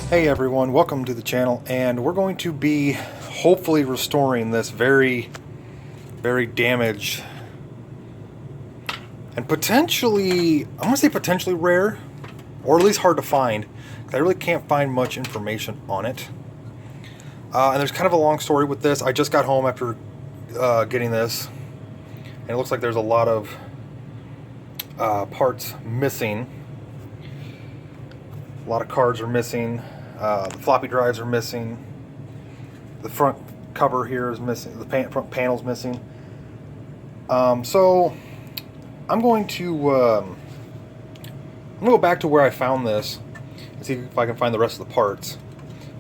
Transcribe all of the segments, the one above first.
Hey everyone, welcome to the channel, and we're going to be hopefully restoring this very damaged and potentially, I'm going to say potentially rare, or at least hard to find, because I really can't find much information on it. And there's kind of a long story with this. I just got home after getting this, and it looks like there's a lot of parts missing. A lot of cards are missing. The floppy drives are missing. The front cover here is missing. The front panel's missing. So I'm going to go back to where I found this and see if I can find the rest of the parts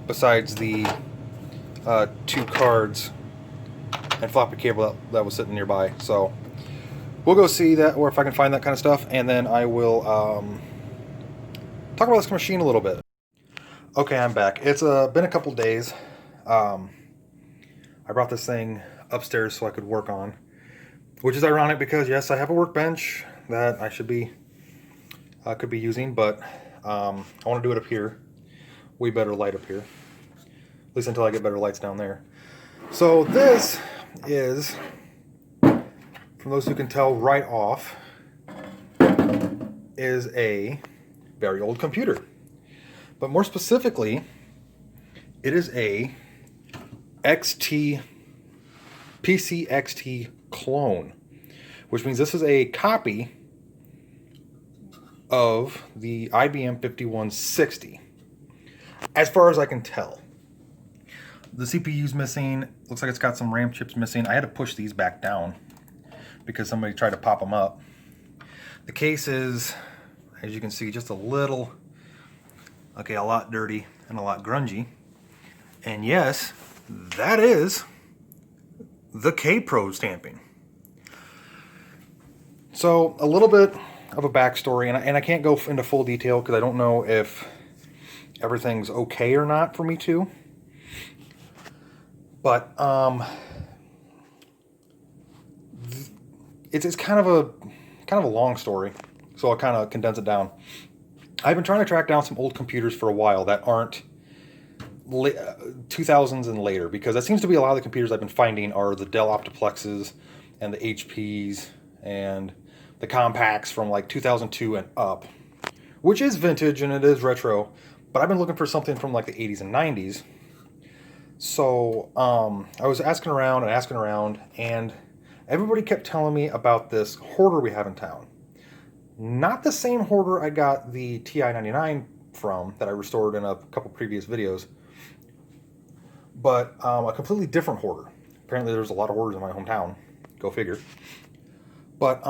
besides the two cards and floppy cable that was sitting nearby. So we'll go see that, or if I can find that kind of stuff, and then I will talk about this machine a little bit. Okay, I'm back. It's been a couple days. I brought this thing upstairs so I could work on, which is ironic because yes, I have a workbench that I should be could be using, but I want to do it up here. Way better light up here, at least until I get better lights down there. So this is, from those who can tell right off, is a very old computer. But more specifically, it is a PC XT clone, which means this is a copy of the IBM 5160, as far as I can tell. The CPU's missing. Looks like it's got some RAM chips missing. I had to push these back down because somebody tried to pop them up. The case is, as you can see, just a little, okay, a lot dirty and a lot grungy. And yes, that is the K-Pro stamping. So a little bit of a backstory, and I can't go into full detail because I don't know if everything's okay or not for me to. But it's kind of a long story, so I'll kind of condense it down. I've been trying to track down some old computers for a while that aren't 2000s and later, because that seems to be a lot of the computers I've been finding are the Dell Optiplexes and the HPs and the Compaqs from like 2002 and up, which is vintage and it is retro, but I've been looking for something from like the 80s and 90s. So I was asking around, and everybody kept telling me about this hoarder we have in town. Not the same hoarder I got the TI-99 from that I restored in a couple previous videos, but a completely different hoarder. Apparently there's a lot of hoarders in my hometown. Go figure. But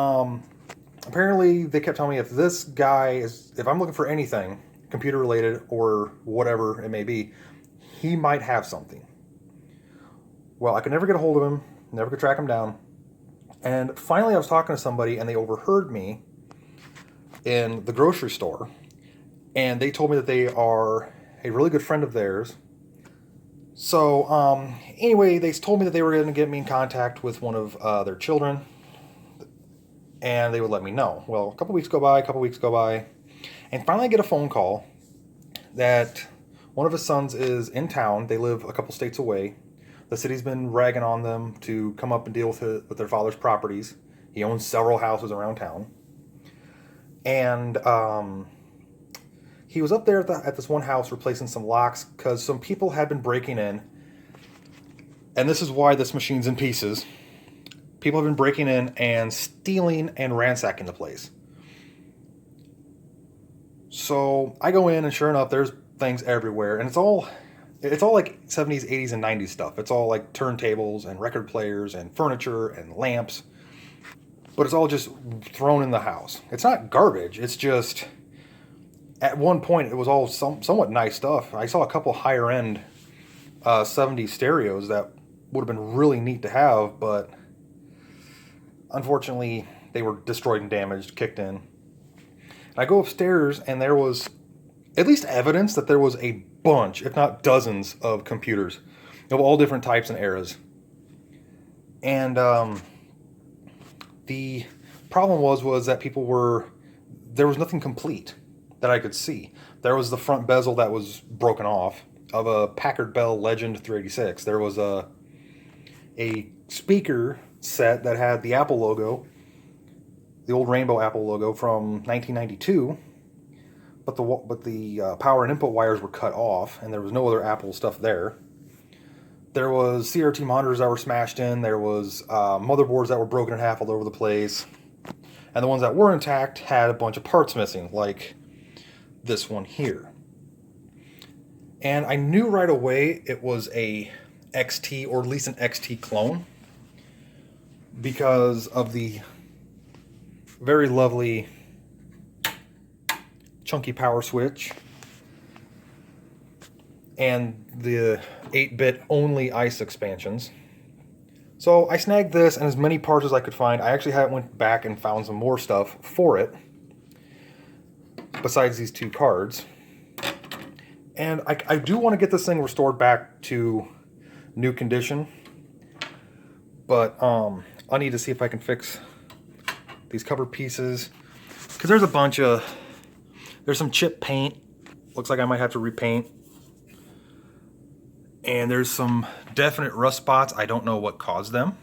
apparently they kept telling me if this guy is, if I'm looking for anything computer related or whatever it may be, he might have something. Well, I could never get a hold of him, never could track him down. And finally I was talking to somebody and they overheard me in the grocery store, and they told me that they are a really good friend of theirs. So anyway, they told me that they were going to get me in contact with one of their children, and they would let me know. Well, a couple weeks go by, and finally I get a phone call that one of his sons is in town. They live a couple states away. The city's been ragging on them to come up and deal with their father's properties. He owns several houses around town. And he was up there at this one house replacing some locks because some people had been breaking in. And this is why this machine's in pieces. People have been breaking in and stealing and ransacking the place. So I go in, and sure enough, there's things everywhere. And it's all like 70s, 80s, and 90s stuff. It's all like turntables and record players and furniture and lamps. But it's all just thrown in the house. It's not garbage. It's just, at one point, it was all somewhat nice stuff. I saw a couple higher end 70s stereos that would have been really neat to have, but unfortunately, they were destroyed and damaged, kicked in. And I go upstairs, and there was at least evidence that there was a bunch, if not dozens, of computers of all different types and eras. And the problem was that there was nothing complete. that I could see. There was the front bezel that was broken off of a Packard Bell Legend 386. There was a speaker set that had the Apple logo, the old rainbow Apple logo from 1992, but the power and input wires were cut off, and there was no other Apple stuff there. There was CRT monitors that were smashed in. There was motherboards that were broken in half all over the place, and the ones that were intact had a bunch of parts missing, like this one here. And I knew right away it was a XT, or at least an XT clone, because of the very lovely chunky power switch and the 8-bit only ICE expansions. So I snagged this and as many parts as I could find. I actually went back and found some more stuff for it besides these two cards. And I do want to get this thing restored back to new condition, but I need to see if I can fix these cover pieces, because there's some chip paint. Looks like I might have to repaint. And there's some definite rust spots. I don't know what caused them.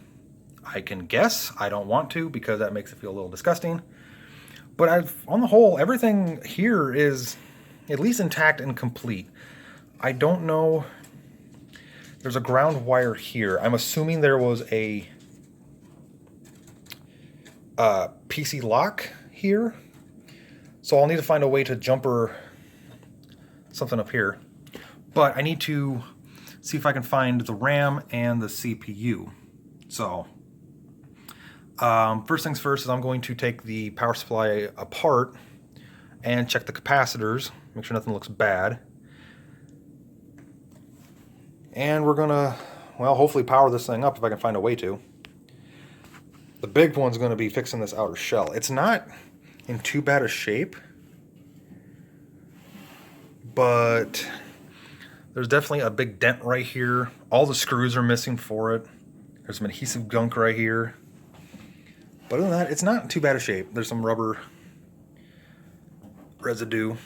I can guess. I don't want to, because that makes it feel a little disgusting. But on the whole, everything here is at least intact and complete. I don't know. There's a ground wire here. I'm assuming there was a PC lock here. So I'll need to find a way to jumper something up here. But I need to see if I can find the RAM and the CPU. So first things first is I'm going to take the power supply apart and check the capacitors, make sure nothing looks bad. And we're gonna, well, hopefully power this thing up if I can find a way to. The big one's gonna be fixing this outer shell. It's not in too bad a shape, but there's definitely a big dent right here. All the screws are missing for it. There's some adhesive gunk right here. But other than that, it's not in too bad a shape. There's some rubber residue.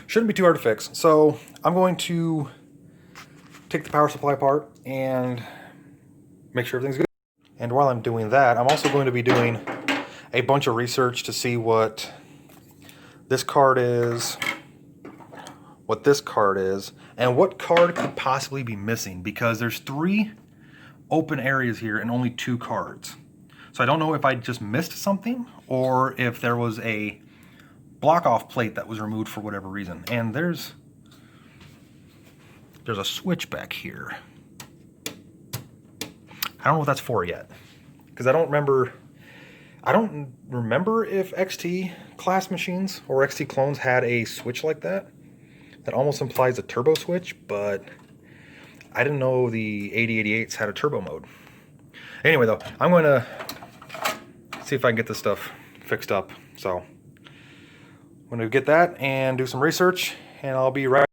Shouldn't be too hard to fix. So I'm going to take the power supply apart and make sure everything's good. And while I'm doing that, I'm also going to be doing a bunch of research to see what this card is, what this card is, and what card could possibly be missing, because there's 3 open areas here and only 2 cards. So I don't know if I just missed something or if there was a block off plate that was removed for whatever reason. And there's a switch back here. I don't know what that's for yet, because I don't remember if XT class machines or XT clones had a switch like that. That almost implies a turbo switch, but I didn't know the 8088s had a turbo mode. Anyway though, I'm going to see if I can get this stuff fixed up. So I'm going to get that and do some research, and I'll be right.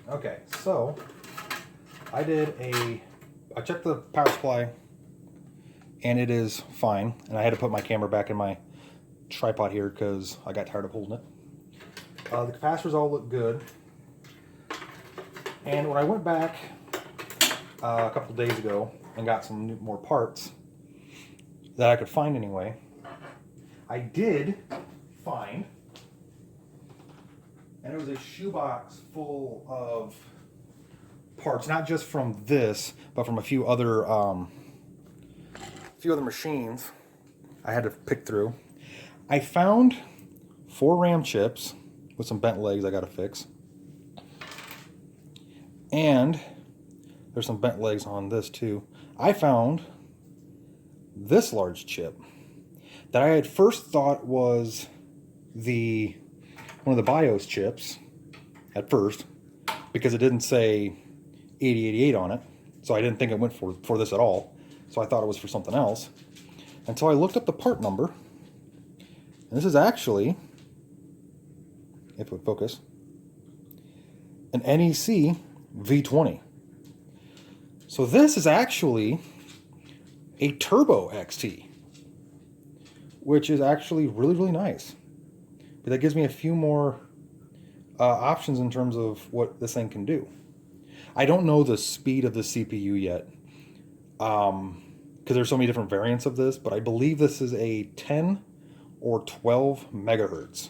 Okay, so I checked the power supply and it is fine, and I had to put my camera back in my tripod here because I got tired of holding it. The capacitors all look good, and when I went back a couple days ago and got some more parts that I could find anyway, I did find, and it was a shoebox full of parts, not just from this, but from a few other machines I had to pick through. I found 4 RAM chips with some bent legs I got to fix, and there's some bent legs on this too. I found this large chip that I had first thought was one of the BIOS chips at first, because it didn't say 8088 on it, so I didn't think it went for this at all. So I thought it was for something else until I looked up the part number, and this is actually, if it would focus, an NEC V20. So this is actually a Turbo XT. which is actually really, really nice. But that gives me a few more options in terms of what this thing can do. I don't know the speed of the CPU yet, because there's so many different variants of this, but I believe this is a 10 or 12 megahertz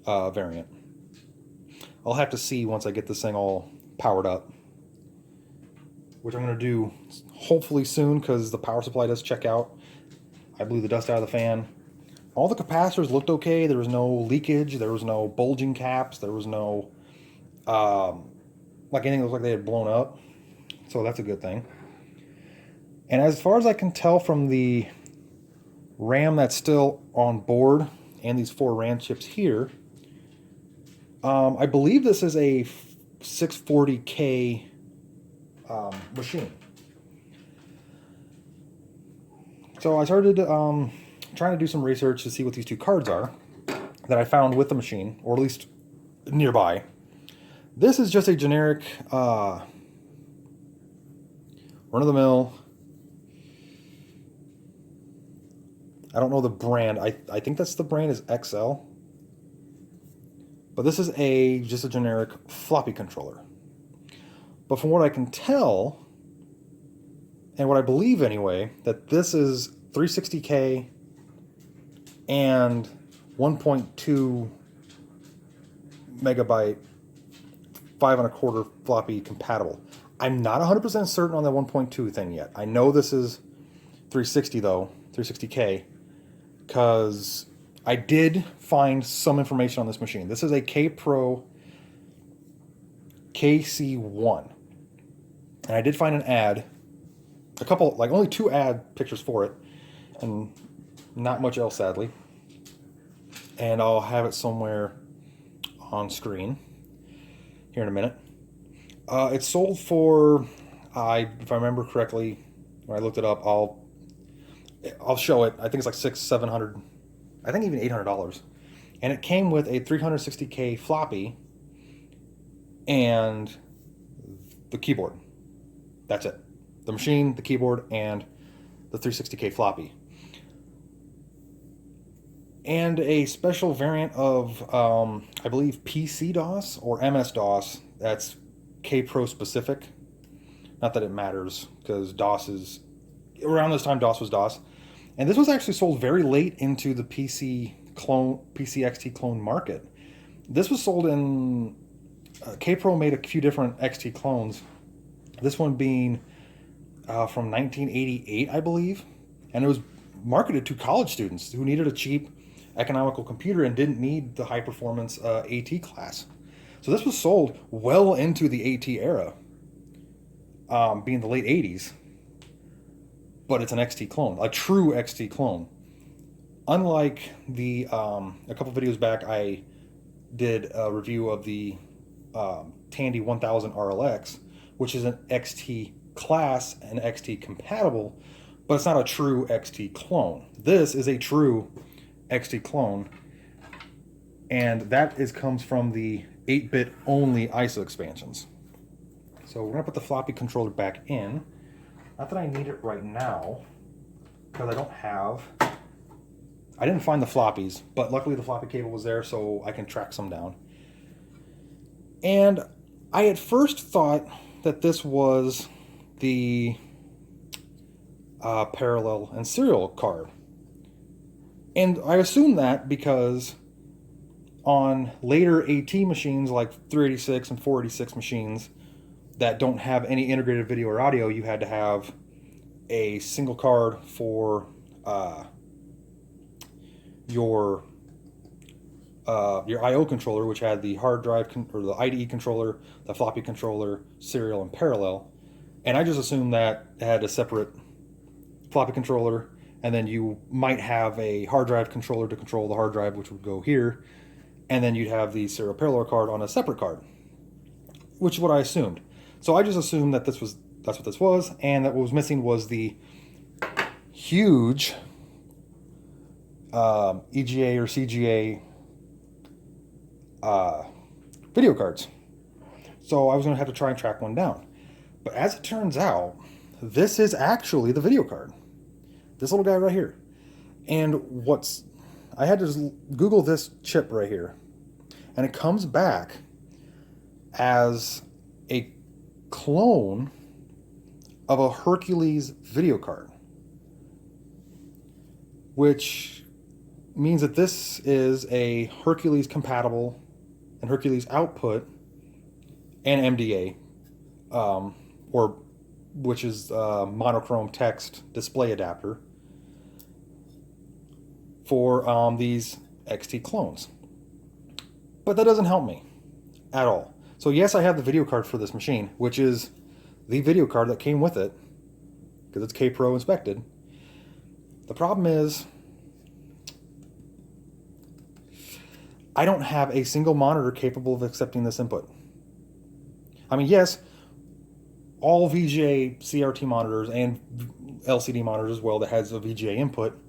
variant. I'll have to see once I get this thing all powered up, which I'm going to do hopefully soon because the power supply does check out. I blew the dust out of the fan. All the capacitors looked okay. There was no leakage. There was no bulging caps. There was no, like anything that looked like they had blown up. So that's a good thing. And as far as I can tell from the RAM that's still on board and these 4 RAM chips here, I believe this is a 640K machine. So I started trying to do some research to see what these 2 cards are that I found with the machine, or at least nearby. This is just a generic run-of-the-mill. I don't know the brand. I think that's the brand is XL. But this is just a generic floppy controller. But from what I can tell, and what I believe anyway, that this is 360K and 1.2 megabyte 5 1/4 floppy compatible. I'm not 100% certain on the 1.2 thing yet. I know this is 360 though, 360K, because I did find some information on this machine. This is a K-Pro KC1. And I did find an ad, a couple, like only 2 ad pictures for it, and not much else, sadly. And I'll have it somewhere on screen here in a minute. It's sold for, if I remember correctly, when I looked it up, I'll show it. I think it's like $600-700, I think even $800. And it came with a 360K floppy and the keyboard. That's it. The machine, the keyboard, and the 360K floppy. And a special variant of, I believe, PC-DOS or MS-DOS that's K-Pro specific. Not that it matters, because DOS is... Around this time, DOS was DOS. And this was actually sold very late into the PC XT clone market. This was sold in... K-Pro made a few different XT clones. This one being from 1988, I believe. And it was marketed to college students who needed a cheap, economical computer and didn't need the high-performance AT class. So this was sold well into the AT era, being the late 80s. But it's an XT clone, a true XT clone. Unlike the, a couple videos back, I did a review of the Tandy 1000 RLX, which is an XT class and XT compatible, but it's not a true XT clone. This is a true XT clone, and that comes from the 8-bit only ISO expansions. So we're going to put the floppy controller back in. Not that I need it right now, because I didn't find the floppies, but luckily the floppy cable was there, so I can track some down. And I at first thought that this was the parallel and serial card. And I assumed that because on later AT machines like 386 and 486 machines that don't have any integrated video or audio, you had to have a single card for your I/O controller, which had the hard drive or the IDE controller, the floppy controller, serial, and parallel. And I just assumed that it had a separate floppy controller, and then you might have a hard drive controller to control the hard drive, which would go here, and then you'd have the serial parallel card on a separate card, which is what I assumed. So I just assumed that that's what this was, and that what was missing was the huge EGA or CGA video cards. So I was going to have to try and track one down. But as it turns out, this is actually the video card. This little guy right here. And I had to just Google this chip right here, and it comes back as a clone of a Hercules video card, which means that this is a Hercules compatible and Hercules output and MDA, or which is monochrome text display adapter for these XT clones. But that doesn't help me at all. So yes, I have the video card for this machine, which is the video card that came with it, because it's K-Pro inspected. The problem is, I don't have a single monitor capable of accepting this input. I mean, yes, all VGA CRT monitors and LCD monitors as well that has a VGA input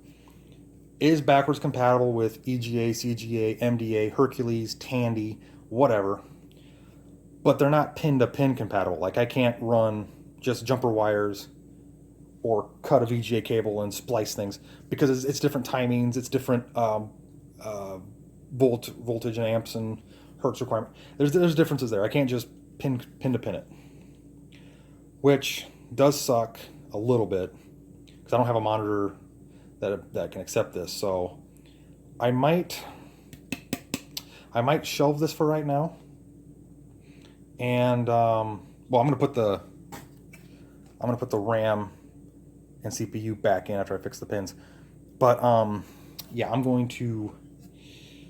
is backwards compatible with EGA, CGA, MDA, Hercules, Tandy, whatever. But they're not pin-to-pin compatible. Like, I can't run just jumper wires or cut a VGA cable and splice things, because it's different timings, it's different voltage and amps and hertz requirement. There's differences there. I can't just pin to pin it, which does suck a little bit because I don't have a monitor that can accept this. So I might shelve this for right now, and well, I'm gonna put the RAM and CPU back in after I fix the pins. But yeah, I'm going to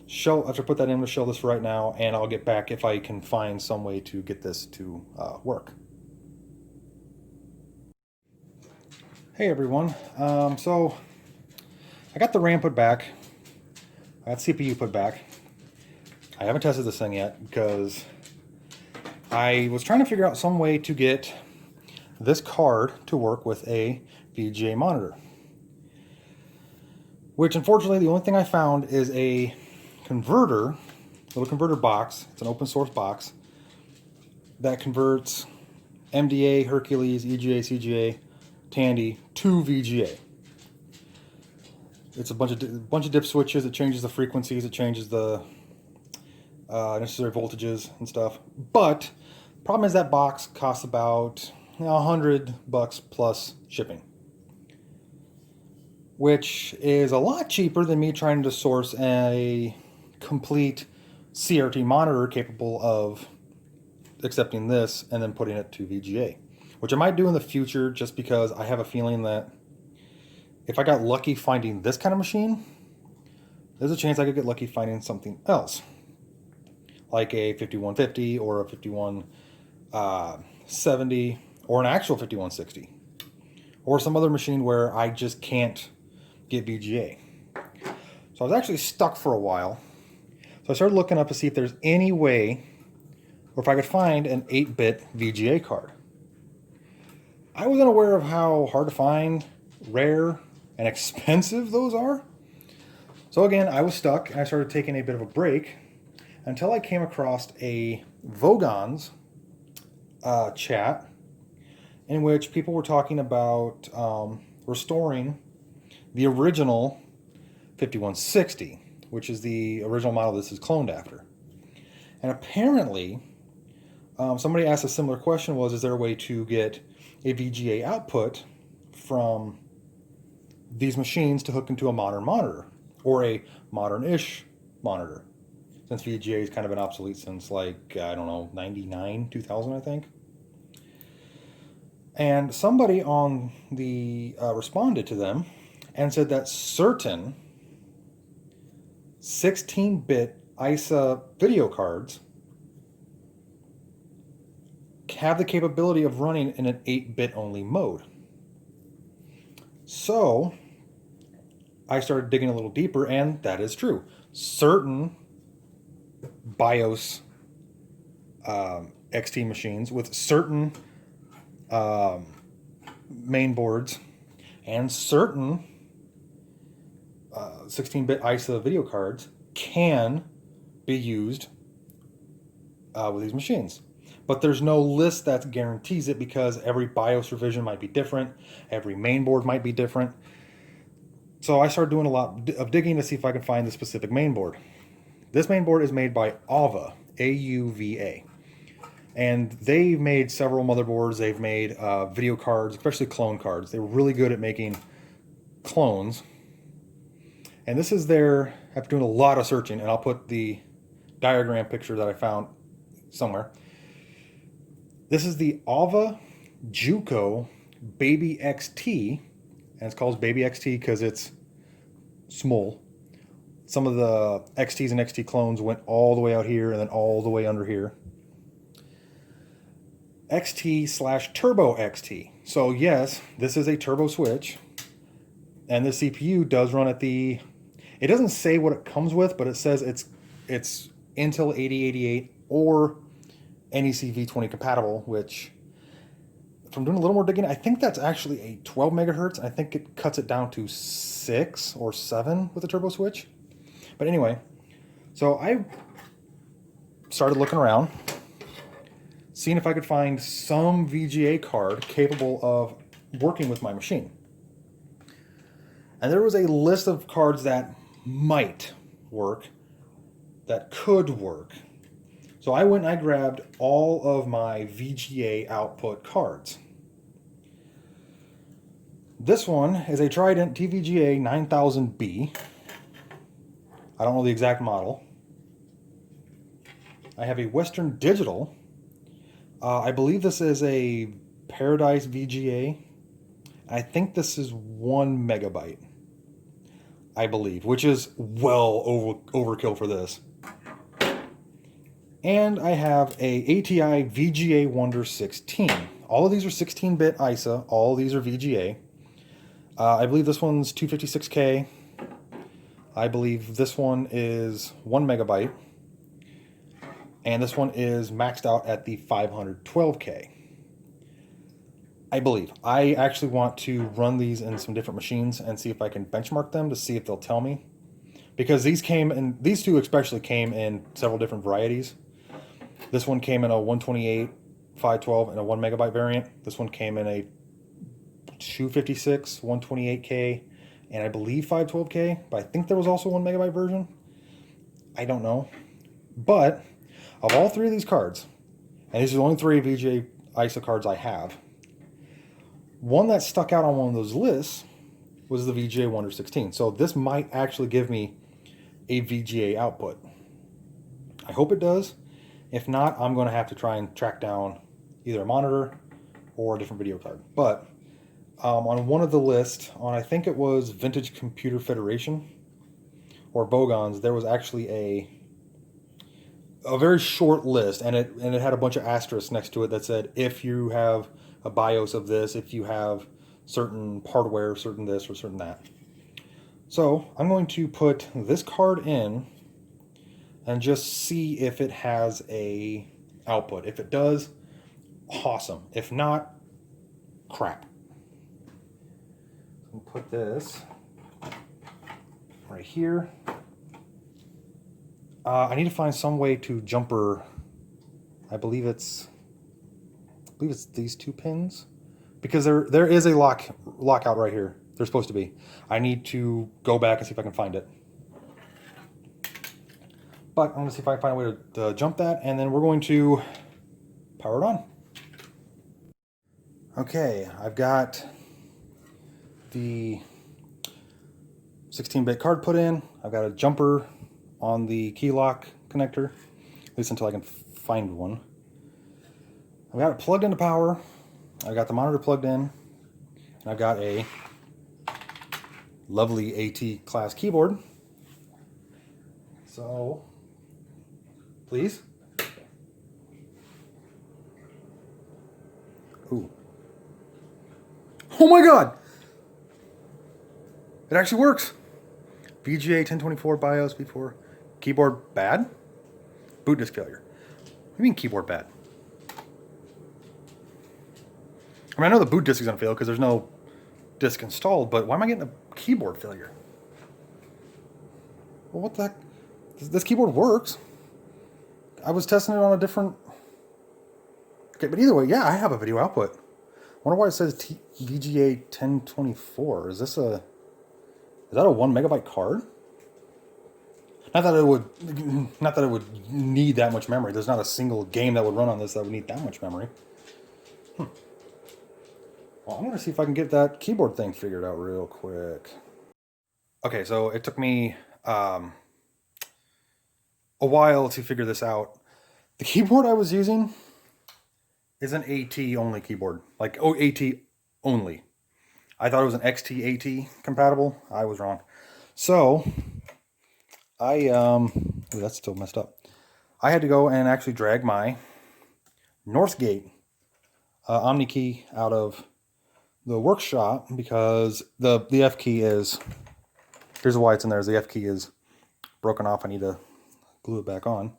after I put that in, I'm gonna shelve this for right now, and I'll get back if I can find some way to get this to work. Hey everyone, so I got the RAM put back, I got CPU put back. I haven't tested this thing yet because I was trying to figure out some way to get this card to work with a VGA monitor, which unfortunately the only thing I found is a little converter box. It's an open source box that converts MDA, Hercules, EGA, CGA, Tandy to VGA. It's a bunch of dip switches. It changes the frequencies. It changes the necessary voltages and stuff. But the problem is that box costs about $100 plus shipping, which is a lot cheaper than me trying to source a complete CRT monitor capable of accepting this and then putting it to VGA, which I might do in the future, just because I have a feeling that if I got lucky finding this kind of machine, there's a chance I could get lucky finding something else, like a 5150 or a 5170 or an actual 5160 or some other machine where I just can't get VGA. So I was actually stuck for a while. So I started looking up to see if there's any way, or if I could find an 8-bit VGA card. I wasn't aware of how hard to find, rare, and expensive those are. So again, I was stuck, and I started taking a bit of a break until I came across a Vogons chat in which people were talking about restoring the original 5160, which is the original model this is cloned after. And apparently, somebody asked a similar question, is there a way to get a VGA output from these machines to hook into a modern monitor, or a modern-ish monitor, since VGA has kind of been obsolete since, like, I don't know, 99, 2000, I think. And somebody on the responded to them and said that certain 16-bit ISA video cards have the capability of running in an 8-bit only mode. So I started digging a little deeper, and that is true. Certain BIOS XT machines with certain main boards and certain 16-bit ISA video cards can be used with these machines. But there's no list that guarantees it, because every BIOS revision might be different, every main board might be different. So I started doing a lot of digging to see if I can find the specific mainboard. This mainboard is made by AUVA, A-U-V-A. And they've made several motherboards. They've made video cards, especially clone cards. They were really good at making clones. And this is their, after doing a lot of searching, and I'll put the diagram picture that I found somewhere. This is the AUVA Juco Baby XT, and it's called Baby XT because it's small. Some of the XTs and XT clones went all the way out here and then all the way under here. XT/Turbo XT. So yes, this is a turbo switch, and the CPU does run at the. It doesn't say what it comes with, but it says it's Intel 8088 or NEC V20 compatible. Which, from doing a little more digging, I think that's actually a 12 megahertz. I think it cuts it down to 6 or 7 with a turbo switch. But anyway, so I started looking around, seeing if I could find some VGA card capable of working with my machine. And there was a list of cards that might work, that could work. So I went and I grabbed all of my VGA output cards. This one is a Trident TVGA 9000B. I don't know the exact model. I have a Western Digital. I believe this is a Paradise VGA. I think this is 1 megabyte. I believe, which is well overkill for this. And I have a ATI VGA Wonder 16. All of these are 16-bit ISA. All of these are VGA. I believe this one's 256K. I believe this one is 1 megabyte. And this one is maxed out at the 512K. I believe. I actually want to run these in some different machines and see if I can benchmark them to see if they'll tell me. Because these two especially came in several different varieties. This one came in a 128, 512, and a 1 megabyte variant. This one came in a 256, 128K, and I believe 512K. But I think there was also 1 megabyte version. I don't know. But of all three of these cards, and these are the only three VGA ISA cards I have, one that stuck out on one of those lists was the VGA Wonder 16. So this might actually give me a VGA output. I hope it does. If not, I'm going to have to try and track down either a monitor or a different video card. But on one of the lists, on I think it was Vintage Computer Federation or Bogons, there was actually a very short list, and it had a bunch of asterisks next to it that said if you have a BIOS of this, if you have certain hardware, certain this or certain that. So I'm going to put this card in and just see if it has a output. If it does, awesome. If not, crap. I'll put this right here. I need to find some way to jumper. I believe it's these two pins, because there is a lockout right here. They're supposed to be. I need to go back and see if I can find it. But I'm going to see if I can find a way to jump that, and then we're going to power it on. Okay, I've got the 16-bit card put in. I've got a jumper on the key lock connector, at least until I can find one. I've got it plugged into power. I've got the monitor plugged in. And I've got a lovely AT class keyboard. So, please. Ooh. Oh my God! It actually works. VGA 1024 BIOS V4. Keyboard bad? Boot disk failure. What do you mean keyboard bad? I mean, I know the boot disk is going to fail because there's no disk installed, but why am I getting a keyboard failure? Well, what the heck? This keyboard works. I was testing it on a different... Okay, but either way, yeah, I have a video output. I wonder why it says VGA 1024. Is this a... Is that a 1 megabyte card? Not that it would need that much memory. There's not a single game that would run on this that would need that much memory. Well, I'm gonna see if I can get that keyboard thing figured out real quick. Okay, so it took me a while to figure this out. The keyboard I was using is an AT only keyboard, like AT only. I thought it was an XT AT compatible. I was wrong. So that's still messed up. I had to go and actually drag my Northgate OmniKey out of the workshop because the F key is, here's why it's in there, is the F key is broken off. I need to glue it back on.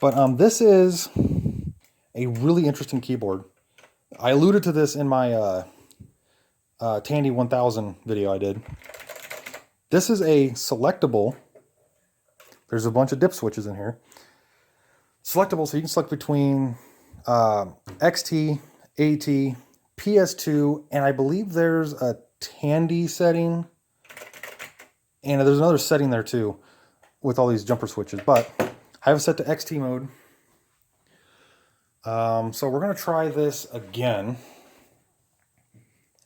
But this is a really interesting keyboard. I alluded to this in my Tandy 1000 video I did. This is a selectable. There's a bunch of dip switches in here. Selectable, so you can select between XT, AT, PS2, and I believe there's a Tandy setting. And there's another setting there too with all these jumper switches. But I have it set to XT mode. So we're going to try this again.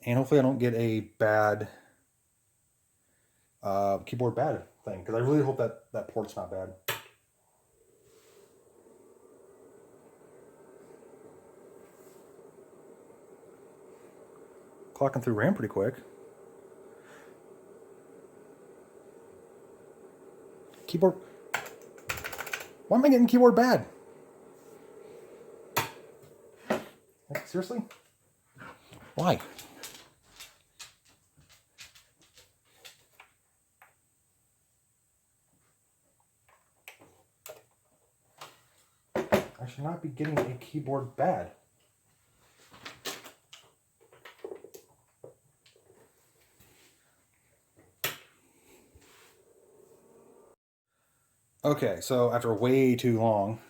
And hopefully I don't get a bad keyboard bad thing. Because I really hope that port's not bad. Clocking through RAM pretty quick. Keyboard. Why am I getting keyboard bad? Like, seriously? Why? I should not be getting a keyboard bad. Okay, so after way too long,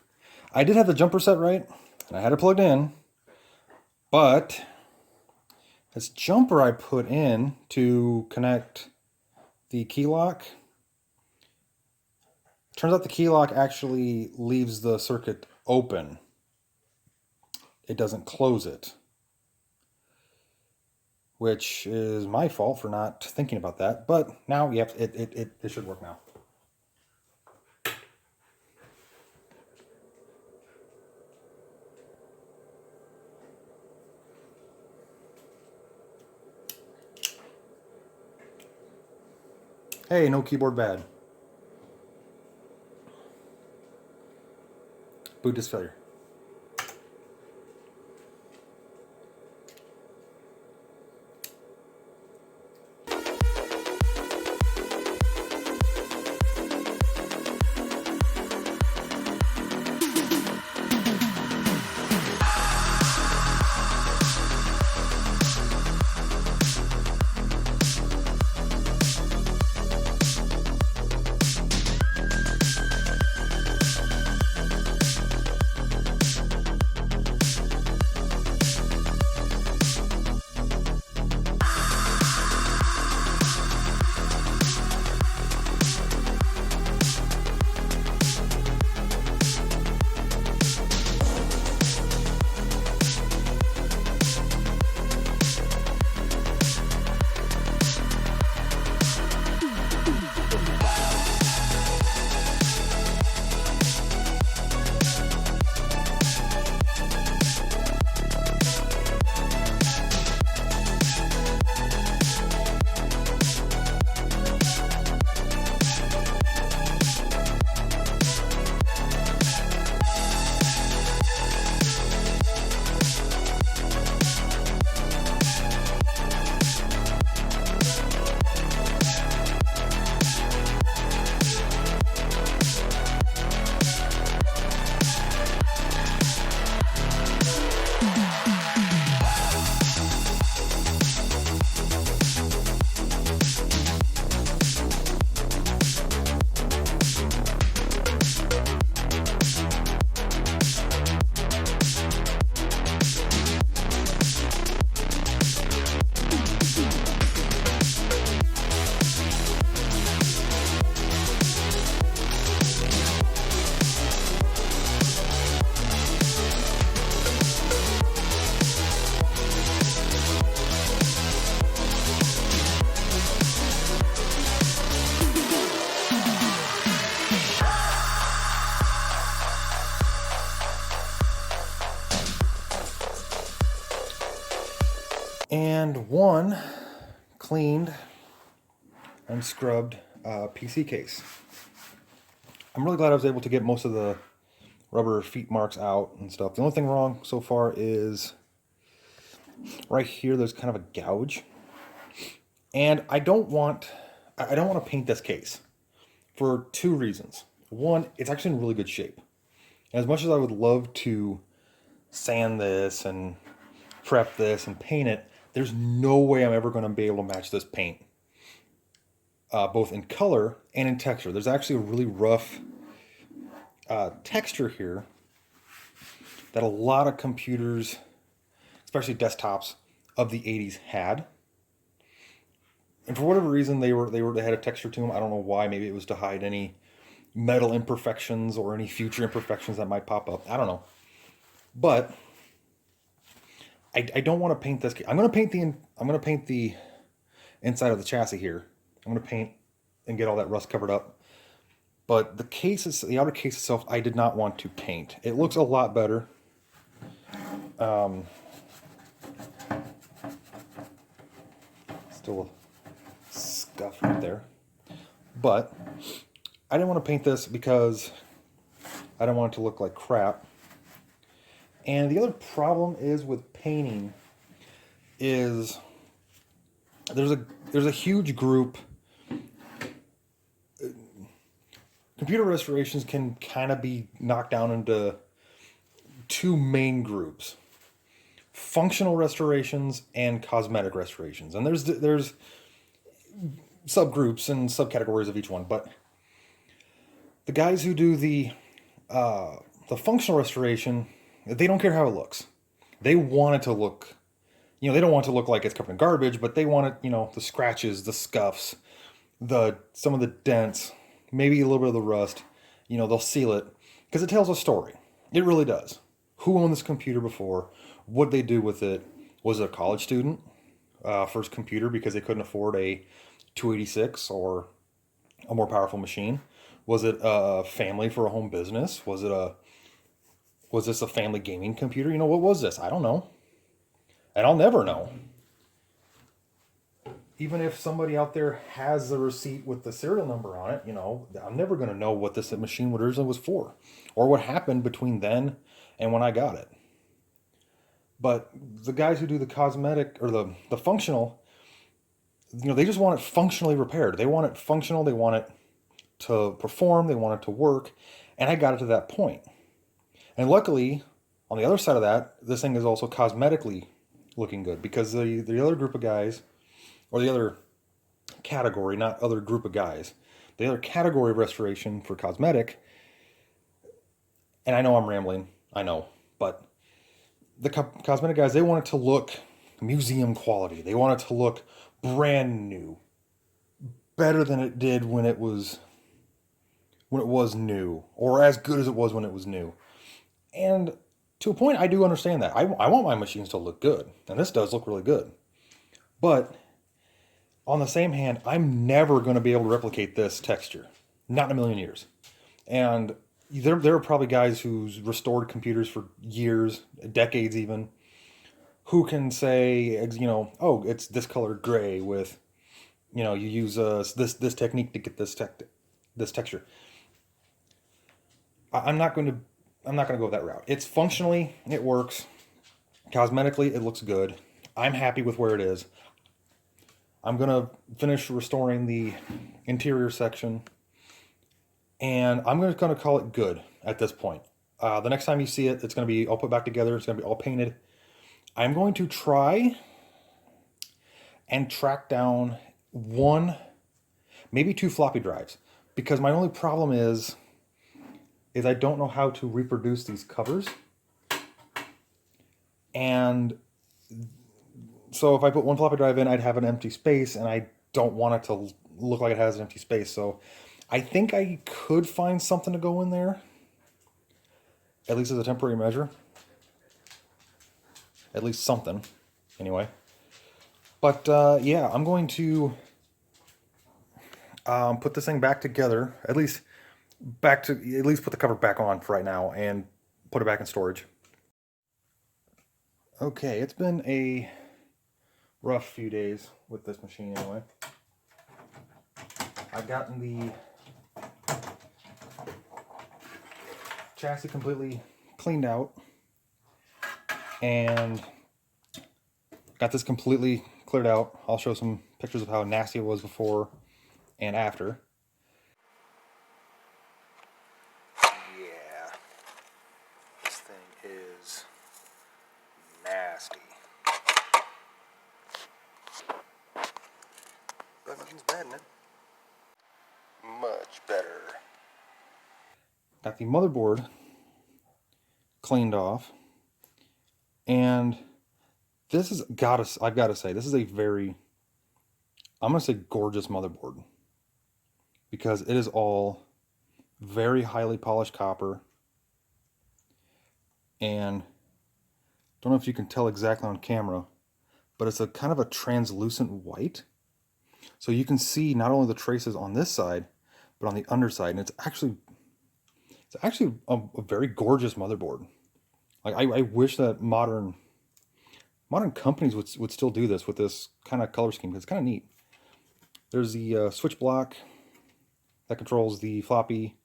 I did have the jumper set right, and I had it plugged in, but this jumper I put in to connect the key lock, turns out the key lock actually leaves the circuit open. It doesn't close it, which is my fault for not thinking about that, but now, yep, it should work now. Hey, no keyboard bad. Boot disk failure. and one cleaned and scrubbed PC case. I'm really glad I was able to get most of the rubber feet marks out and stuff. The only thing wrong so far is right here there's kind of a gouge. And I don't want to paint this case for two reasons. One, it's actually in really good shape. And as much as I would love to sand this and prep this and paint it, there's no way I'm ever going to be able to match this paint, both in color and in texture. There's actually a really rough texture here that a lot of computers, especially desktops of the 80s, had. And for whatever reason, they had a texture to them. I don't know why. Maybe it was to hide any metal imperfections or any future imperfections that might pop up. I don't know. But I don't want to paint this. I'm going to paint the inside of the chassis here. I'm going to paint and get all that rust covered up. But the outer case itself, I did not want to paint. It looks a lot better. Still a scuff right there. But I didn't want to paint this because I don't want it to look like crap. And the other problem is with painting is there's a huge group. Computer restorations can kind of be knocked down into two main groups: functional restorations and cosmetic restorations. And there's subgroups and subcategories of each one, but the guys who do the functional restoration, they don't care how it looks. They want it to look, they don't want it to look like it's covered in garbage, but they want it, the scratches, the scuffs, some of the dents, maybe a little bit of the rust. They'll seal it because it tells a story. It really does. Who owned this computer before? What they do with it? Was it a college student? First computer because they couldn't afford a 286 or a more powerful machine? Was it a family for a home business? Was this a family gaming computer? What was this? I don't know. And I'll never know. Even if somebody out there has the receipt with the serial number on it, I'm never going to know what this machine originally was for or what happened between then and when I got it. But the guys who do the cosmetic or the functional, they just want it functionally repaired. They want it functional. They want it to perform. They want it to work. And I got it to that point. And luckily, on the other side of that, this thing is also cosmetically looking good because the other group of guys, or the other category, not other group of guys, the other category of restoration for cosmetic, and I know I'm rambling, I know, but the cosmetic guys, they want it to look museum quality. They want it to look brand new, better than it did when it was new, or as good as it was when it was new. And to a point, I do understand that. I want my machines to look good, and this does look really good. But on the same hand, I'm never going to be able to replicate this texture. Not in a million years. And there are probably guys who's restored computers for years, decades even, who can say, oh, it's this color gray with, you use this technique to get this texture. I'm not going to go that route. It's functionally, it works. Cosmetically, it looks good. I'm happy with where it is. I'm going to finish restoring the interior section, and I'm just going to call it good at this point. The next time you see it, it's going to be all put back together. It's going to be all painted. I'm going to try and track down one, maybe two floppy drives, because my only problem is I don't know how to reproduce these covers. And so if I put one floppy drive in, I'd have an empty space, and I don't want it to look like it has an empty space. So I think I could find something to go in there, at least as a temporary measure. At least something, anyway. But yeah, I'm going to put this thing back together, at least put the cover back on for right now and put it back in storage. Okay, it's been a rough few days with this machine anyway. I've gotten the chassis completely cleaned out and got this completely cleared out. I'll show some pictures of how nasty it was before and after. Yeah, this thing is nasty. But nothing's bad in it. Much better. Got the motherboard cleaned off, and this is I've got to say, this is a very, I'm gonna say, gorgeous motherboard, because it is all very highly polished copper, and don't know if you can tell exactly on camera, but it's a kind of a translucent white, so you can see not only the traces on this side but on the underside, and it's actually a very gorgeous motherboard. Like I wish that modern companies would still do this with this kind of color scheme. It's kind of neat. There's the switch block that controls the floppy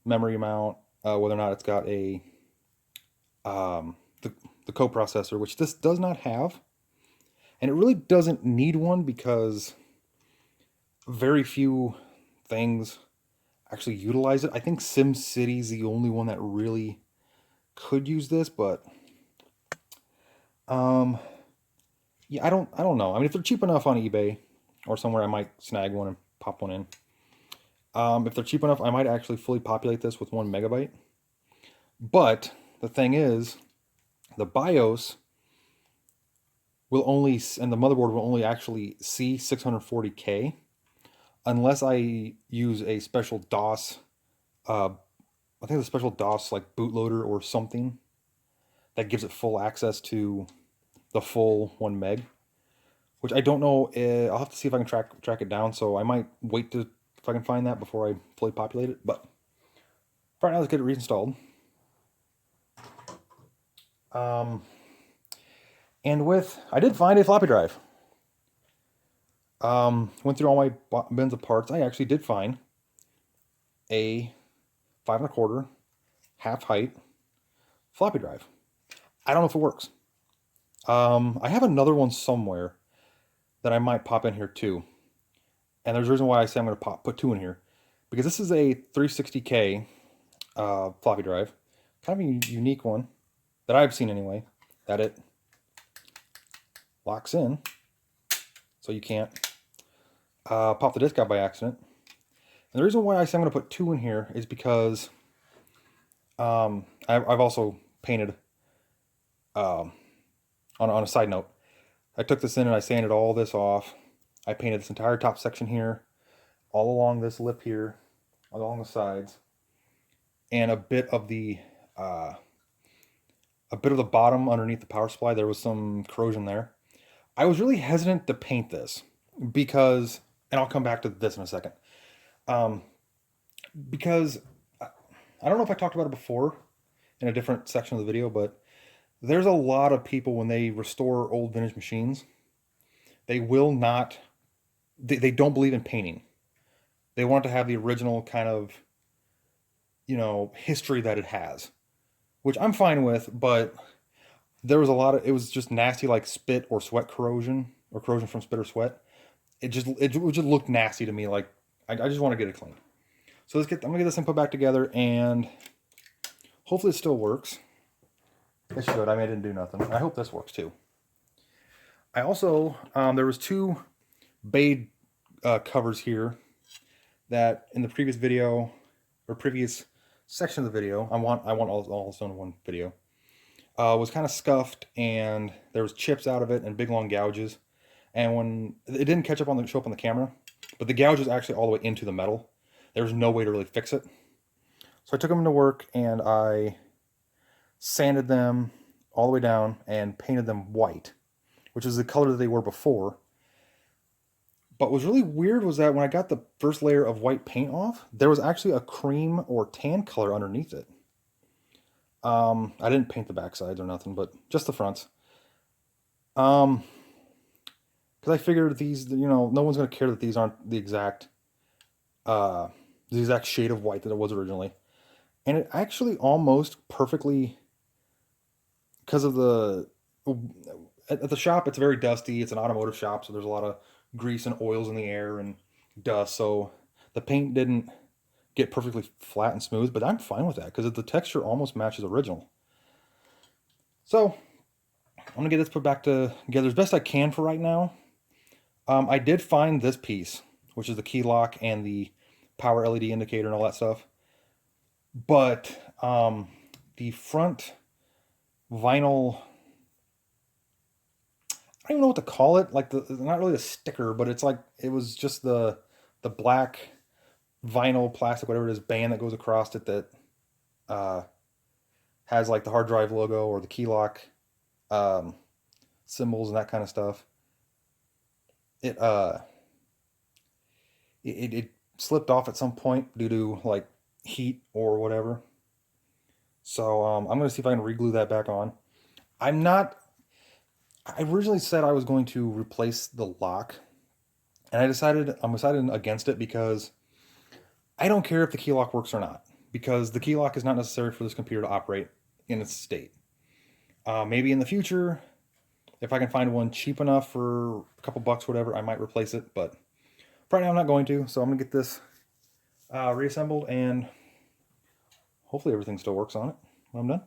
memory amount, whether or not it's got a the coprocessor, which this does not have, and it really doesn't need one because very few things actually utilize it. I think SimCity is the only one that really could use this, but yeah, I don't know. I mean, if they're cheap enough on eBay or somewhere, I might snag one and pop one in. If they're cheap enough, I might actually fully populate this with 1 megabyte. But the thing is, the BIOS will only, and the motherboard will only actually see 640K unless I use a special DOS, I think it's a special DOS like bootloader or something that gives it full access to the full 1 meg, which I don't know. I'll have to see if I can track it down. So I might wait to if I can find that before I fully populate it. But for right now, let's get it reinstalled. And I did find a floppy drive. Went through all my bins of parts. I actually did find a 5 1/4 half height floppy drive. I don't know if it works. I have another one somewhere that I might pop in here too. And there's a reason why I say I'm going to put 2 in here, because this is a 360K floppy drive, kind of a unique one that I've seen anyway, that it locks in so you can't pop the disc out by accident. And the reason why I say I'm going to put 2 in here is because I've also painted, on a side note, I took this in and I sanded all this off. I painted this entire top section here, all along this lip here, along the sides, and a bit of the bottom underneath the power supply. There was some corrosion there. I was really hesitant to paint this because, and I'll come back to this in a second, because I don't know if I talked about it before in a different section of the video, but there's a lot of people, when they restore old vintage machines, they will not, they don't believe in painting. They want to have the original kind of, history that it has, which I'm fine with, but there was it was just nasty, like spit or sweat corrosion, or corrosion from spit or sweat. It just look nasty to me. Like, I just want to get it clean. So I'm gonna get this thing put back together, and hopefully it still works. It should. I mean, I didn't do nothing. I hope this works too. I also, there was 2 Bade covers here that in the previous video, or previous section of the video, I want all this in one video, was kind of scuffed, and there was chips out of it and big long gouges. And when it didn't show up on the camera, but the gouge was actually all the way into the metal. There was no way to really fix it. So I took them into work and I sanded them all the way down and painted them white, which is the color that they were before. But what was really weird was that when I got the first layer of white paint off, there was actually a cream or tan color underneath it. I didn't paint the back sides or nothing, but just the fronts. because I figured these, you know, no one's going to care that these aren't uh, the exact shade of white that it was originally. And it actually almost perfectly, because of the, at the shop, it's very dusty. It's an automotive shop, so there's a lot of grease and oils in the air and dust. So the paint didn't get perfectly flat and smooth, but I'm fine with that because the texture almost matches original. So I'm gonna get this put back together as best I can for right now. I did find this piece, which is the key lock and the power LED indicator and all that stuff. But the front vinyl, I don't even know what to call it. Like not really a sticker, but it's like it was just the black vinyl plastic, whatever it is, band that goes across it that uh, has like the hard drive logo or the key lock um, symbols and that kind of stuff. It it slipped off at some point due to like heat or whatever. So I'm gonna see if I can reglue that back on. I'm not. I originally said I was going to replace the lock, and I'm decided against it because I don't care if the key lock works or not, because the key lock is not necessary for this computer to operate in its state. Maybe in the future, if I can find one cheap enough for a couple bucks, whatever, I might replace it. But right now, I'm not going to. So I'm gonna get this reassembled, and hopefully everything still works on it when I'm done.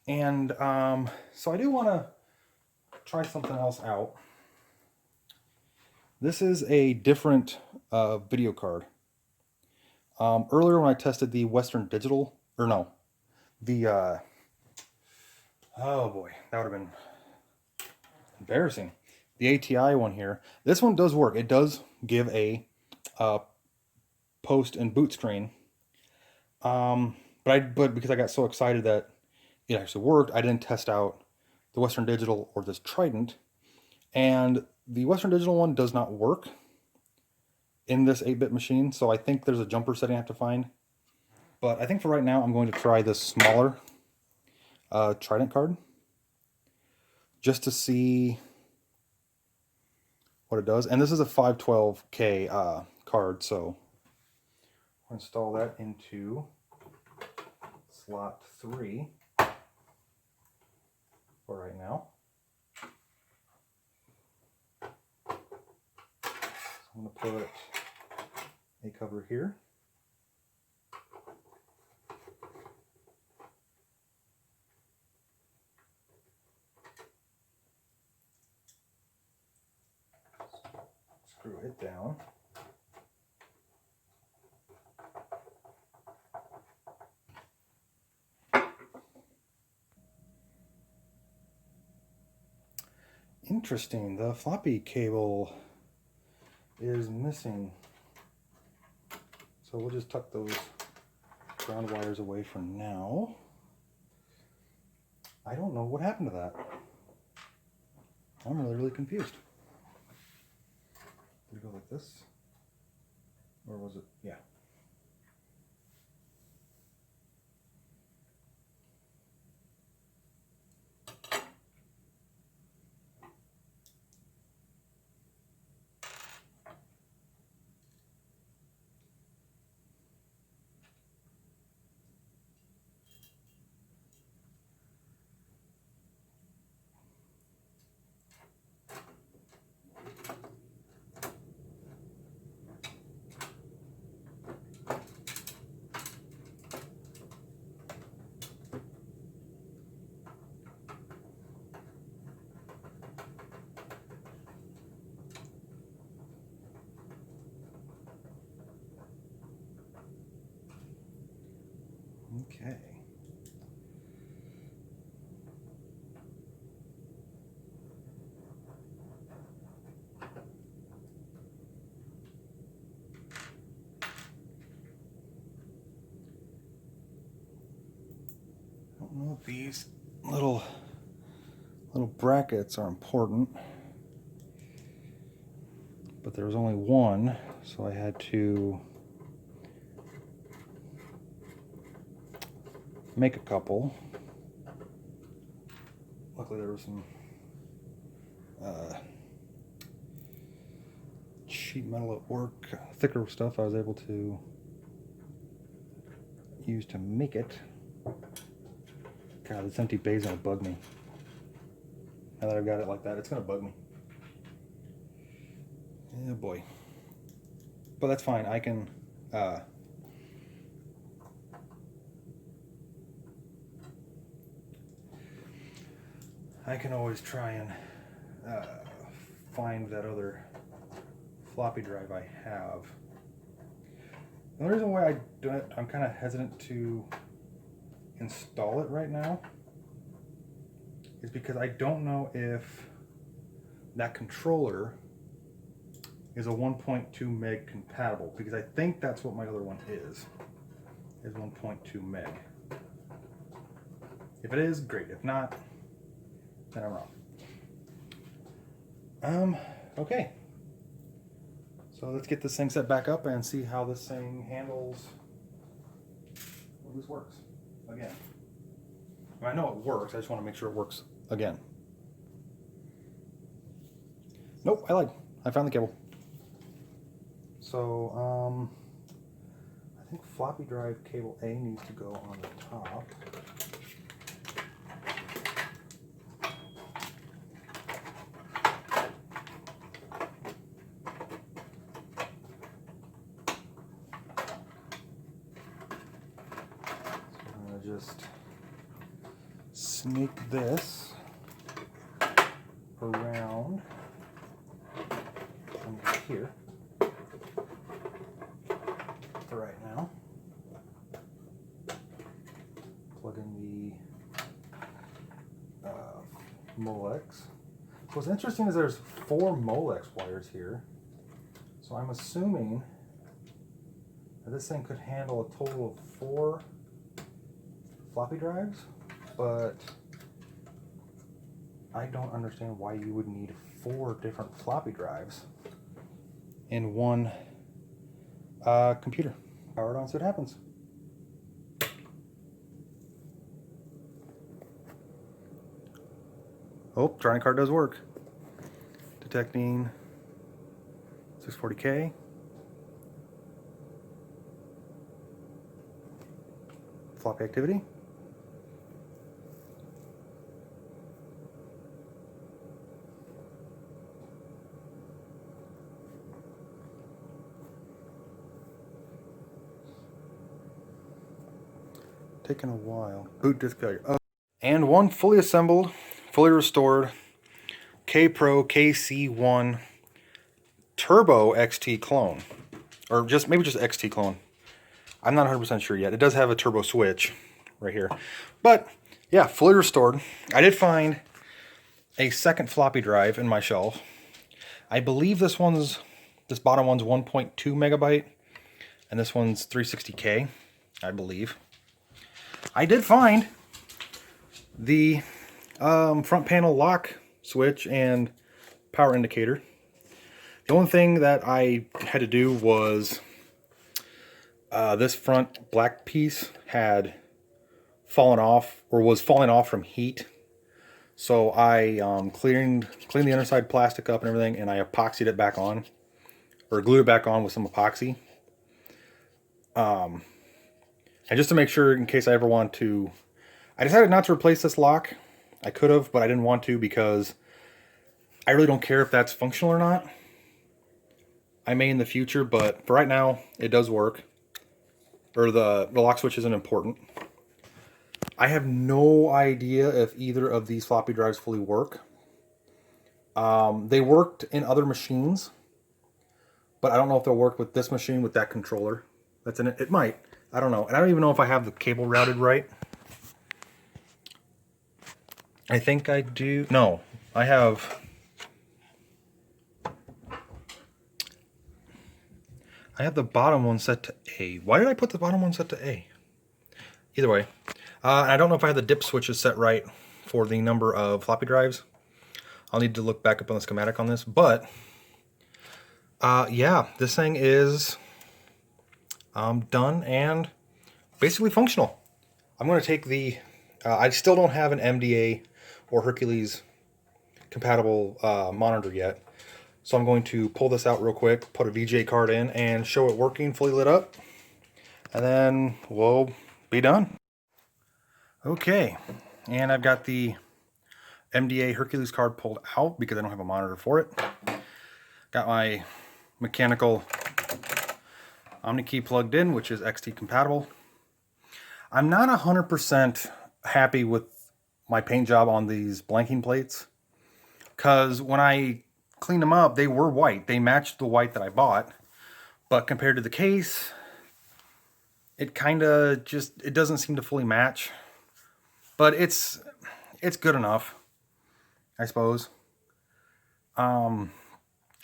And so I do want to try something else out. This is a different video card. Earlier when I tested the Western Digital, or no, the, oh boy, that would have been embarrassing. The ATI one here. This one does work. It does give a post and boot screen. But because I got so excited that it actually worked, I didn't test out the Western Digital or this Trident. And the Western Digital one does not work in this 8-bit machine, so I think there's a jumper setting I have to find. But I think for right now, I'm going to try this smaller Trident card just to see what it does. And this is a 512K card, so I'll install that into slot 3 for right now. So I'm going to put a cover here. Screw it down. Interesting, the floppy cable is missing. So we'll just tuck those ground wires away for now. I don't know what happened to that. I'm really confused. Did it go like this? Or was it? Yeah. Well, these little brackets are important, but there was only one, so I had to make a couple. Luckily there was some sheet metal at work, thicker stuff I was able to use to make it. God, this empty bay is gonna bug me. Now that I've got it like that, it's gonna bug me. Oh boy. But that's fine, I can always try and find that other floppy drive I have. The only reason why I'm kind of hesitant to install it right now is because I don't know if that controller is a 1.2 meg compatible, because I think that's what my other one is 1.2 meg. If it is, great. If not, then I'm wrong. Okay. So let's get this thing set back up and see how this thing handles, how this works again. I know it works, I just want to make sure it works again. Nope, I lied. I found the cable. So, I think floppy drive cable A needs to go on the top. Just sneak this around under here for right now. Plug in the Molex. So what's interesting is there's 4 Molex wires here. So I'm assuming that this thing could handle a total of 4 floppy drives, but I don't understand why you would need 4 different floppy drives in one computer. Power it on, see what happens. Oh, trying card does work. Detecting 640K. Floppy activity. Taking a while. Boot disk failure. Oh. And one fully assembled, fully restored K-Pro KC1 Turbo XT clone. Or maybe just XT clone. I'm not 100% sure yet. It does have a turbo switch right here. But yeah, fully restored. I did find a second floppy drive in my shelf. I believe this bottom one's 1.2 megabyte and this one's 360K, I believe. I did find the front panel lock switch and power indicator. The only thing that I had to do was this front black piece had fallen off, or was falling off from heat. So I cleaned the underside plastic up and everything, and I epoxied it back on, or glued it back on with some epoxy. And just to make sure, in case I ever want to, I decided not to replace this lock. I could have, but I didn't want to because I really don't care if that's functional or not. I may in the future, but for right now, it does work. Or the lock switch isn't important. I have no idea if either of these floppy drives fully work. They worked in other machines, but I don't know if they'll work with this machine with that controller that's in it. It might. I don't know. And I don't even know if I have the cable routed right. I think I do. No, I have. I have the bottom one set to A. Why did I put the bottom one set to A? Either way, I don't know if I have the dip switches set right for the number of floppy drives. I'll need to look back up on the schematic on this, but yeah, this thing is done and basically functional. I'm going to take the, I still don't have an MDA or Hercules compatible monitor yet, so I'm going to pull this out real quick, put a VGA card in, and show it working fully lit up, and then we'll be done. Okay, and I've got the MDA Hercules card pulled out because I don't have a monitor for it. Got my mechanical OmniKey plugged in, which is XT compatible. I'm not 100% happy with my paint job on these blanking plates, because when I cleaned them up, they were white. They matched the white that I bought, but compared to the case, it kind of just, it doesn't seem to fully match. But it's good enough, I suppose. I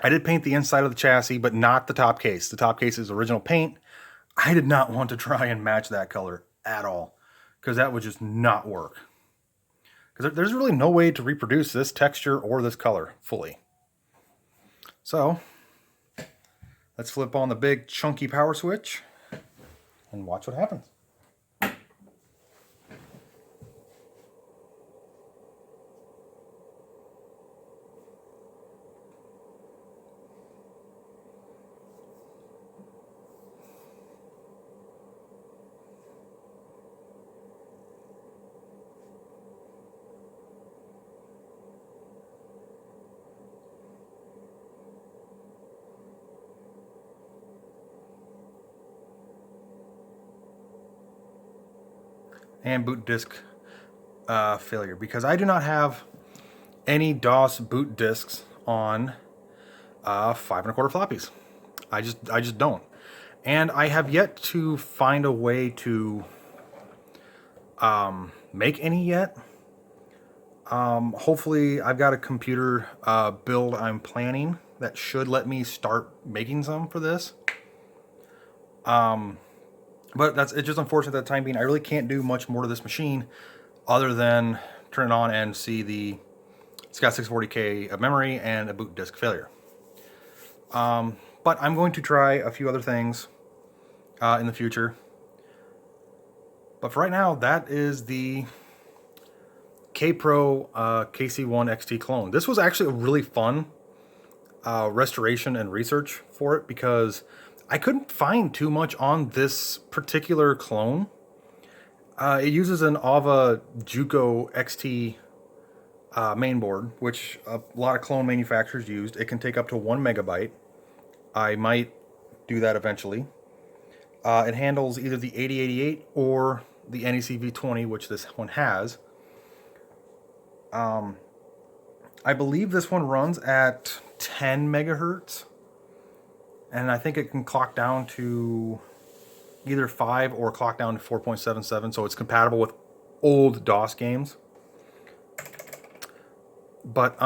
did paint the inside of the chassis, but not the top case. The top case is original paint. I did not want to try and match that color at all, because that would just not work. Because there's really no way to reproduce this texture or this color fully. So let's flip on the big chunky power switch and watch what happens. And boot disk failure, because I do not have any DOS boot disks on 5 1/4 floppies. I just don't, and I have yet to find a way to make any yet. Hopefully, I've got a computer build I'm planning that should let me start making some for this. But it's just unfortunate that time being, I really can't do much more to this machine other than turn it on and see it's got 640K of memory and a boot disk failure. But I'm going to try a few other things in the future. But for right now, that is the K-Pro KC1 XT clone. This was actually a really fun restoration and research for it, because I couldn't find too much on this particular clone. It uses an AVA Juco XT mainboard, which a lot of clone manufacturers used. It can take up to 1 megabyte. I might do that eventually. It handles either the 8088 or the NEC V20, which this one has. I believe this one runs at 10 megahertz. And I think it can clock down to either 5 or clock down to 4.77, so it's compatible with old DOS games. But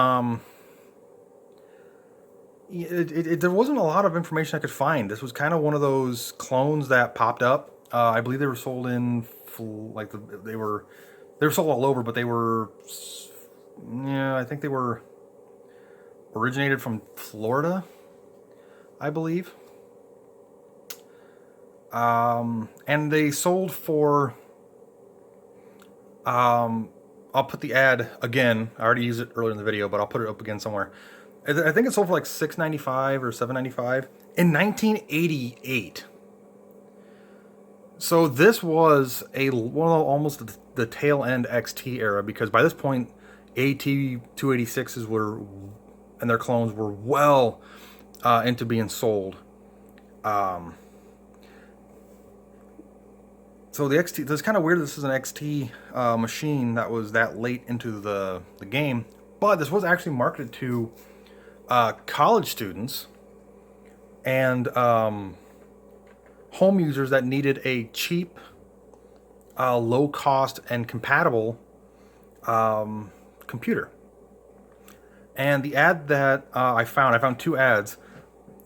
there wasn't a lot of information I could find. This was kind of one of those clones that popped up. I believe they were sold in like they were sold all over, but they were, yeah, I think they were originated from Florida, I believe. And they sold for, I'll put the ad again. I already used it earlier in the video, but I'll put it up again somewhere. I think it sold for like $6.95 or $7.95 in 1988. So this was almost the tail end XT era, because by this point, AT286s were, and their clones were well into being sold. So the XT, it's kind of weird this is an XT machine that was that late into the game, but this was actually marketed to college students and home users that needed a cheap, low cost and compatible computer. And the ad that I found 2 ads.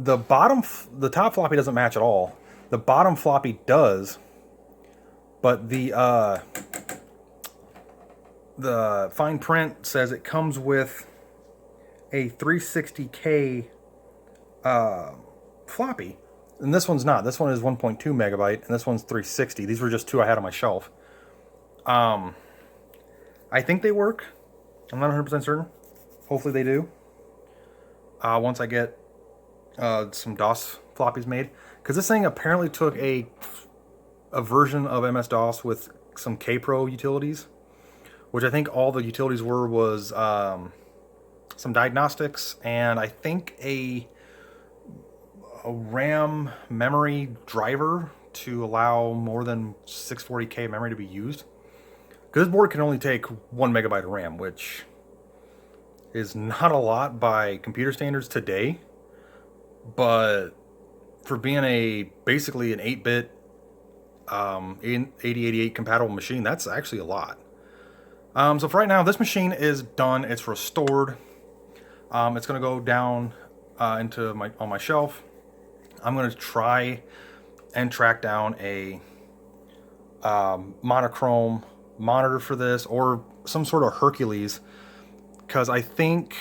The top floppy doesn't match at all. The bottom floppy does, but the the fine print says it comes with a 360K floppy. And this one's not. This one is 1.2 megabyte, and this one's 360. These were just two I had on my shelf. I think they work. I'm not 100% certain. Hopefully they do. Once I get some DOS floppies made. Because this thing apparently took a version of MS-DOS with some Kpro utilities. Which I think all the utilities was some diagnostics, and I think a RAM memory driver to allow more than 640K memory to be used. Because this board can only take 1 megabyte of RAM, which is not a lot by computer standards today. But for being basically an 8-bit 8088 compatible machine, that's actually a lot. So for right now, this machine is done. It's restored. It's going to go down on my shelf. I'm going to try and track down a monochrome monitor for this, or some sort of Hercules, because I think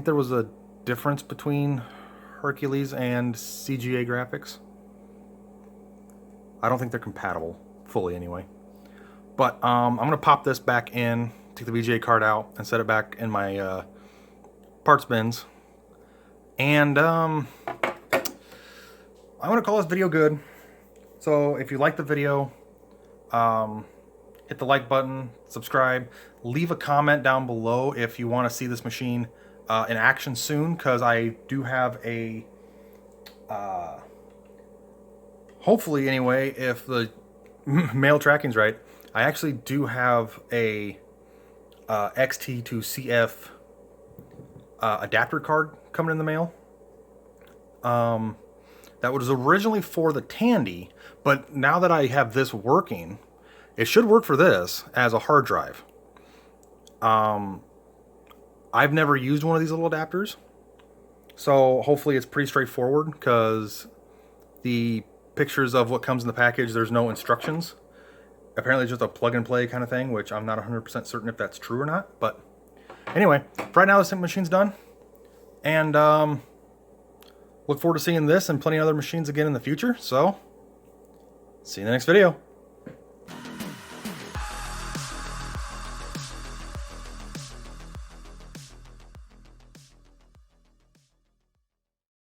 there was a difference between Hercules and CGA graphics. I don't think they're compatible fully anyway. But I'm going to pop this back in, take the VGA card out, and set it back in my parts bins. And I'm going to call this video good. So if you like the video, hit the like button, subscribe, leave a comment down below if you want to see this machine in action soon, because I do have a, hopefully anyway, if the mail tracking's right, I actually do have a XT to CF adapter card coming in the mail. That was originally for the Tandy, but now that I have this working, it should work for this as a hard drive. I've never used one of these little adapters, so hopefully it's pretty straightforward, because the pictures of what comes in the package, there's no instructions. Apparently it's just a plug and play kind of thing, which I'm not 100% certain if that's true or not. But anyway, for right now this machine's done. And look forward to seeing this and plenty of other machines again in the future. So, see you in the next video.